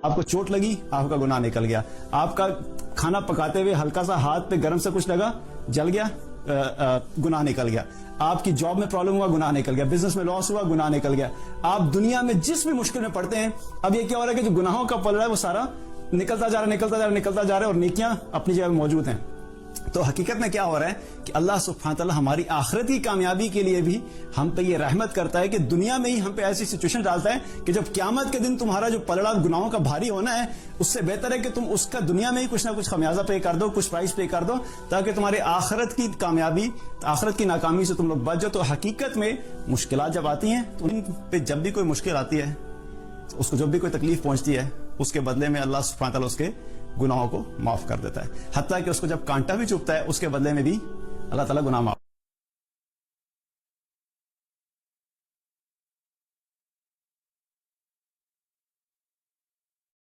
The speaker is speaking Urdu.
آپ کو چوٹ لگی، آپ کا گناہ نکل گیا. آپ کا کھانا پکاتے ہوئے ہلکا سا ہاتھ پہ گرم سے کچھ لگا، جل گیا، گناہ نکل گیا. آپ کی جاب میں پرابلم ہوا، گناہ نکل گیا. بزنس میں لاس ہوا، گناہ نکل گیا. آپ دنیا میں جس بھی مشکل میں پڑتے ہیں، اب یہ کیا ہو رہا ہے کہ جو گناہوں کا پلڑا ہے وہ سارا نکلتا جا رہا ہے اور نیکیاں اپنی جگہ موجود ہیں. تو حقیقت میں کیا ہو رہا ہے کہ اللہ سبحانہ تعالیٰ ہماری آخرت کی کامیابی کے لیے بھی ہم پہ یہ رحمت کرتا ہے کہ دنیا میں ہی ہم پہ ایسی سچویشن ڈالتا ہے کہ جب قیامت کے دن تمہارا جو پلڑا گناہوں کا بھاری ہونا ہے، اس سے بہتر ہے کہ تم اس کا دنیا میں ہی کچھ نہ کچھ خمیازہ پے کر دو، کچھ پرائز پے کر دو، تاکہ تمہارے آخرت کی کامیابی، آخرت کی ناکامی سے تم لوگ بچ جاؤ. تو حقیقت میں مشکلات جب آتی ہیں تو ان پہ جب بھی کوئی مشکل آتی ہے، اس کو جب بھی کوئی تکلیف پہنچتی ہے، اس کے بدلے میں اللہ سبحانہ تعالیٰ اس کے گناہوں کو معاف کر دیتا ہے. حتیٰ کہ اس کو جب کانٹا بھی چبھتا ہے، اس کے بدلے میں بھی اللہ تعالیٰ گناہ معاف